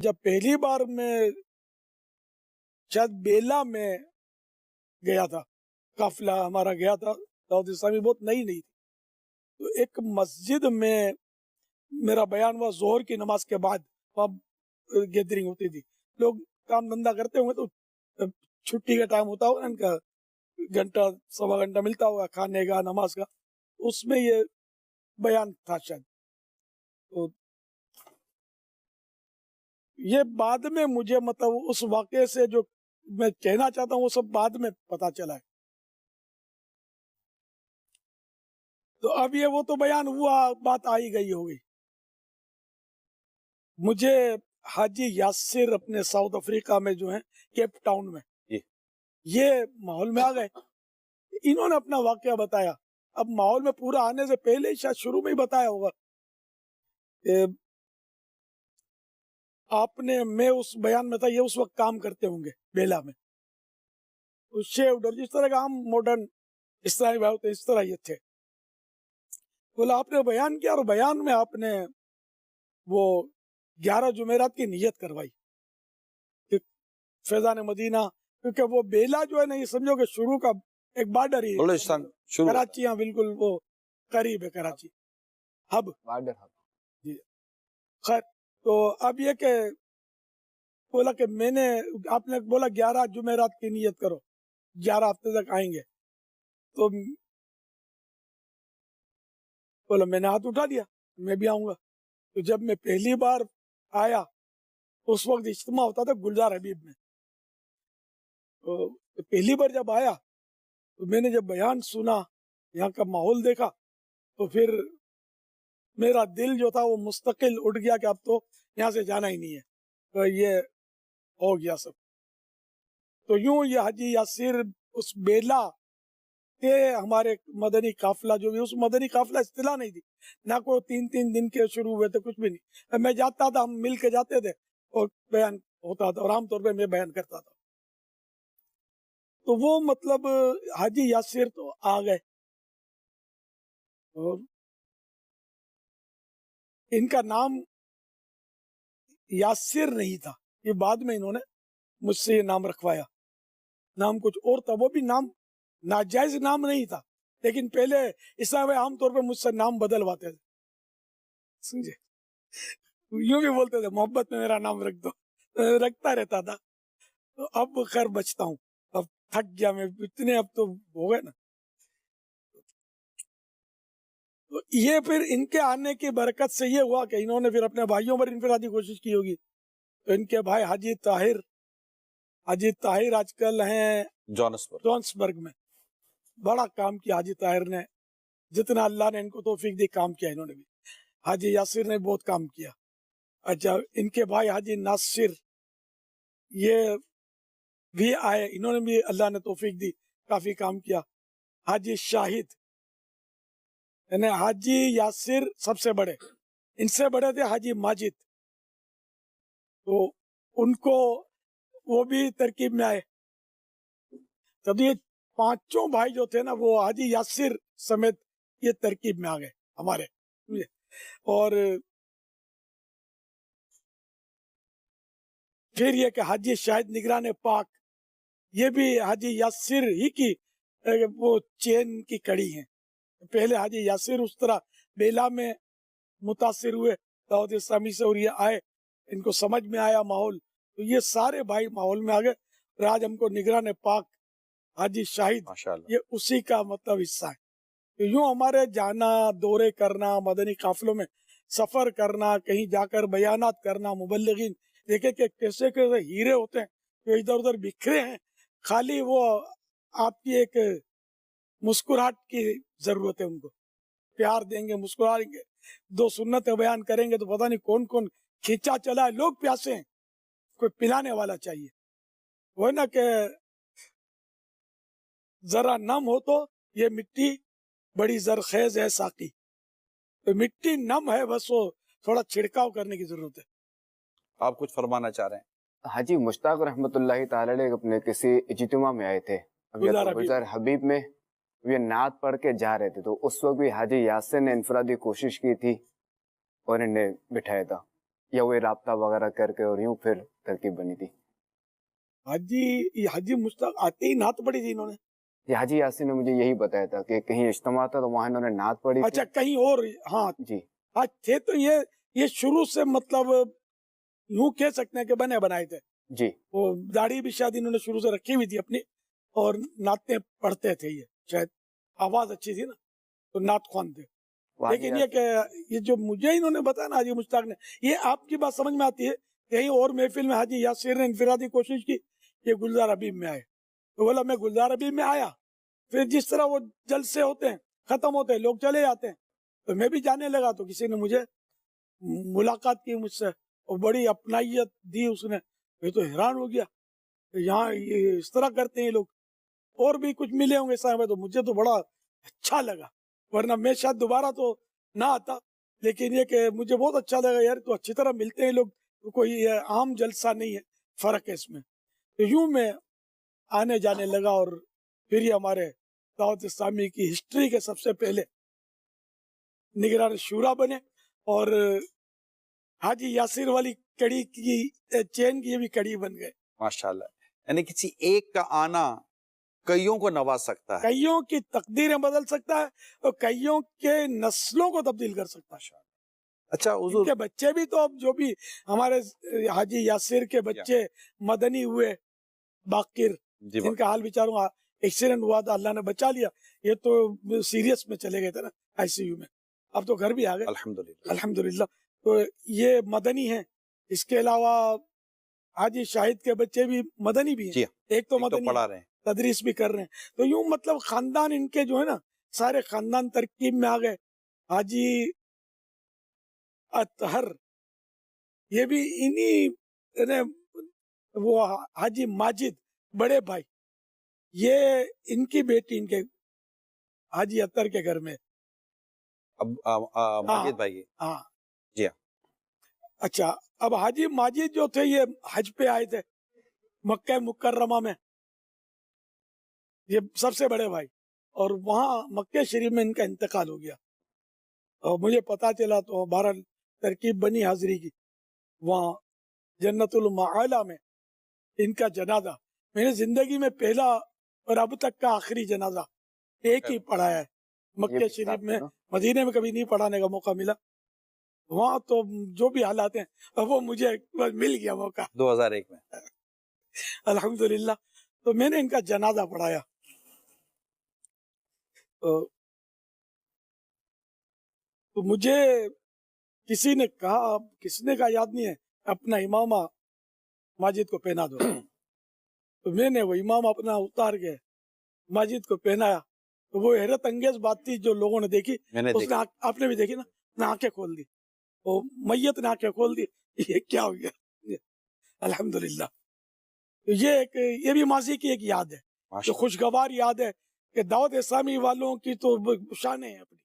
جب پہلی بار میں شاید بیلا میں گیا تھا، قافلہ ہمارا گیا تھا، دعوت اسلامی بہت نئی تھی، تو ایک مسجد میں میرا بیان ہوا ظہر کی نماز کے بعد، وہاں گیدرنگ ہوتی تھی، لوگ کام دھندا کرتے ہوں گے تو چھٹی کا ٹائم ہوتا ہوگا ان کا، گھنٹہ سوا گھنٹہ ملتا ہوگا کھانے کا نماز کا، اس میں یہ بیان تھا شاید. تو یہ بعد میں مجھے مطلب اس واقعے سے جو میں کہنا چاہتا ہوں وہ سب بعد میں پتا چلا ہے. تو اب یہ وہ تو بیان ہوا، بات آئی گئی ہوگی. مجھے حاجی یاسر اپنے ساؤتھ افریقہ میں جو ہیں کیپ ٹاؤن میں، یہ ماحول میں آ گئے، انہوں نے اپنا واقعہ بتایا. اب ماحول میں پورا آنے سے پہلے شاید شروع میں ہی بتایا ہوگا کہ آپ نے، میں اس بیان میں تھا، یہ اس وقت کام کرتے ہوں گے بیلا میں، شیو ڈر جس طرح کا ہم ماڈرن اس طرح بھائی ہوتے اس طرح یہ تھے. بولا آپ نے بیان کیا، اور بیان میں آپ نے وہ 11 جمعرات کی نیت کروائی کہ فیضان مدینہ، کیونکہ وہ بیلا جو ہے نا، یہ سمجھو کہ شروع کا ایک بارڈر ہی ہے، کراچی، ہاں بالکل وہ قریب ہے کراچی، ہب بارڈر ہب. جی خیر، تو اب یہ کہ بولا کہ میں نے، آپ نے بولا 11 جمعرات کی نیت کرو، 11 ہفتے تک آئیں گے. تو بولا میں نے ہاتھ اٹھا دیا، میں بھی آؤں گا. تو جب میں پہلی بار آیا، اس وقت اجتماع ہوتا تھا گلزار حبیب میں، تو پہلی بار جب آیا تو میں نے جب بیان سنا، یہاں کا ماحول دیکھا، تو پھر میرا دل جو تھا وہ مستقل اٹھ گیا کہ اب تو یہاں سے جانا ہی نہیں ہے. تو یہ ہو گیا سب. تو یوں یہ حاجی یاسر اس بیلا کے ہمارے مدنی قافلہ جو بھی، اس مدنی قافلہ اصطلاح نہیں تھی، نہ کوئی 3 دن کے شروع ہوئے تھے، کچھ بھی نہیں. میں جاتا تھا، ہم مل کے جاتے تھے اور بیان ہوتا تھا، اور عام طور پہ میں بیان کرتا تھا. تو وہ مطلب حاجی یاسر تو آ گئے، اور ان کا نام یاسر نہیں تھا، یہ بعد میں انہوں نے مجھ سے یہ نام رکھوایا. نام کچھ اور تھا، وہ بھی نام ناجائز نام نہیں تھا، لیکن پہلے اسلام عام طور پہ مجھ سے نام بدلواتے تھے، سمجھے، یوں بھی بولتے تھے محبت میں میرا نام رکھ دو، رکھتا رہتا تھا. تو اب خیر بچتا ہوں، اب تھک گیا میں اتنے، اب تو ہو گئے نا. تو یہ پھر ان کے آنے کی برکت سے یہ ہوا کہ انہوں نے پھر اپنے بھائیوں پر انفرادی کوشش کی ہوگی. تو ان کے بھائی حاجی طاہر آج کل ہیں جونسبرگ میں، بڑا کام کیا حاجی طاہر نے، جتنا اللہ نے ان کو توفیق دی کام کیا انہوں نے بھی. حاجی یاسر نے بہت کام کیا. اچھا، ان کے بھائی حاجی ناصر یہ بھی آئے، انہوں نے بھی اللہ نے توفیق دی، کافی کام کیا. حاجی شاہد، یعنی حاجی یاسر سب سے بڑے، ان سے بڑے تھے حاجی ماجد، تو ان کو وہ بھی ترکیب میں آئے. تب یہ 5 بھائی جو تھے نا، وہ حاجی یاسر سمیت یہ ترکیب میں آ گئے ہمارے. اور پھر یہ کہ حاجی شاہد نگران پاک، یہ بھی حاجی یاسر ہی کی وہ چین کی کڑی ہیں. پہلے حاجی یاسر اس طرح بیلا میں متاثر ہوئے دعوت اسلامی سے، اور یہ آئے، ان کو سمجھ میں آیا ماحول، تو یہ سارے بھائی ماحول میں آ گئے. اور آج ہم کو نگران پاک حاجی شاہد یہ اسی کا مطلب حصہ ہے. تو یوں ہمارے جانا، دورے کرنا، مدنی قافلوں میں سفر کرنا، کہیں جا کر بیانات کرنا، مبلغین دیکھیں کہ کیسے کیسے ہیرے ہوتے ہیں جو ادھر ادھر بکھرے ہیں، خالی وہ آپ کی ایک مسکراہٹ کی ضرورت ہے، ان کو پیار دیں گے، مسکرائیں گے، 2 سنتیں بیان کریں گے تو پتہ نہیں کون کون کھینچا چلا ہے. لوگ پیاسے ہیں، کوئی پلانے والا چاہیے. وہ نا کہ ذرا نم ہو تو یہ مٹی بڑی زرخیز ہے ساقی، تو مٹی نم ہے، بس وہ تھوڑا چھڑکاؤ کرنے کی ضرورت ہے. آپ کچھ فرمانا چاہ رہے ہیں؟ حاجی مشتاق رحمت اللہ تعالی علیہ اپنے کسی اجتماع میں آئے تھے، گلزار حبیب میں، یہ نعت پڑھ کے جا رہے تھے، تو اس وقت بھی حاجی یاسر نے انفرادی کوشش کی تھی اور انہیں بٹھایا تھا. یا وہی رابطہ وغیرہ کر کے اور یوں پھر ترکیب بنی تھی؟ حاجی مشتاق آتے ہی نعت پڑھی تھی انہوں نے. یہ حاجی یاسین نے مجھے یہی بتایا تھا کہ کہیں اجتماع تھا تو وہاں انہوں نے نعت پڑھی اچھا کہیں اور. ہاں جی تھے تو یہ شروع سے مطلب یوں کہہ سکتے ہیں کہ بنے بنائے تھے جی. وہ داڑھی بھی شاید انہوں نے شروع سے رکھی ہوئی تھی اپنی اور نعتیں پڑھتے تھے. یہ شاید آواز اچھی تھی نا تو نعت خوان تھے. لیکن یہ کہ یہ جو مجھے انہوں نے بتایا نا حاجی مشتاق نے, یہ آپ کی بات سمجھ میں آتی ہے. کہیں اور محفل میں حاجی یاسر نے انفرادی کوشش کی کہ گلزار حبیب میں آئے, تو بولا میں گلزار حبیب میں آیا. پھر جس طرح وہ جلسے ہوتے ہیں ختم ہوتے ہیں لوگ چلے جاتے ہیں تو میں بھی جانے لگا. تو کسی نے مجھے ملاقات کی مجھ سے اور بڑی اپنائیت دی اس نے. میں تو حیران ہو گیا کہ یہاں یہ اس طرح کرتے ہیں لوگ. اور بھی کچھ ملے ہوں گے صاحب, تو مجھے تو بڑا اچھا لگا, ورنہ میں شاید دوبارہ تو نہ آتا. لیکن یہ کہ مجھے بہت اچھا لگا یار تو اچھی طرح ملتے ہیں لوگ, کوئی عام جلسہ نہیں ہے, فرق ہے اس میں. تو یوں میں آنے جانے لگا اور پھر یہ ہمارے دعوت اسلامی کی ہسٹری کے سب سے پہلے نگران شورا بنے اور حاجی یاسر والی کڑی کی چین کی یہ بھی کڑی بن گئے. ماشاءاللہ. یعنی کسی ایک کا آنا کئیوں کو نواز سکتا ہے, کئیوں کی تقدیریں بدل سکتا ہے اور کئیوں کے نسلوں کو تبدیل کر سکتا ہے. اچھا ان حضور کے بچے بھی تو اب جو بھی ہمارے حاجی یاسر کے بچے مدنی ہوئے باقر, جی جن کا حال بیچاروں کا ایکسیڈنٹ ہوا تھا اللہ نے بچا لیا, یہ تو سیریس میں چلے گئے تھے نا آئی سی یو میں, اب تو گھر بھی آ گئے الحمدللہ. الحمدللہ. تو یہ مدنی ہیں. اس کے علاوہ حاجی شاہد کے بچے بھی مدنی بھی ہیں. جی ایک تو ایک تو مدنی پڑھا رہے ہیں. تدریس بھی کر رہے ہیں. تو یوں مطلب خاندان ان کے جو ہے نا سارے خاندان ترکیب میں آ گئے. حاجی اطہر یہ بھی انہی, وہ حاجی ماجد بڑے بھائی, یہ ان کی بیٹی ان کے حاجی اطہر کے گھر میں. ماجد بھائی. ہاں جی ہاں. اچھا اب حاجی ماجد جو تھے یہ حج پہ آئے تھے مکہ مکرمہ میں, یہ سب سے بڑے بھائی, اور وہاں مکہ شریف میں ان کا انتقال ہو گیا. اور مجھے پتا چلا تو بہرحال ترکیب بنی حاضری کی, وہاں جنت المعالی میں ان کا جنازہ میں نے زندگی میں پہلا اور اب تک کا آخری جنازہ ایک ہی پڑھایا ہے مکہ شریف میں. مدینے میں کبھی نہیں پڑھانے کا موقع ملا. وہاں تو جو بھی حالات ہیں وہ مجھے مل گیا موقع 2001 میں الحمدللہ. تو میں نے ان کا جنازہ پڑھایا. تو مجھے کسی نے کہا, کس نے کہا یاد نہیں ہے, اپنا امامہ ماجد کو پہنا دو. تو میں نے وہ امام اپنا اتار کے ماجد کو پہنایا. تو وہ حیرت انگیز بات تھی جو لوگوں نے دیکھی. اس نے آپ نے بھی دیکھی نا, نے آنکھیں کھول دی, وہ میت نے آنکھیں کھول دی, یہ کیا ہو گیا. الحمدللہ. یہ بھی ماضی کی ایک یاد ہے, جو خوشگوار یاد ہے کہ دعوت اسلامی والوں کی تو شانیں ہیں اپنی.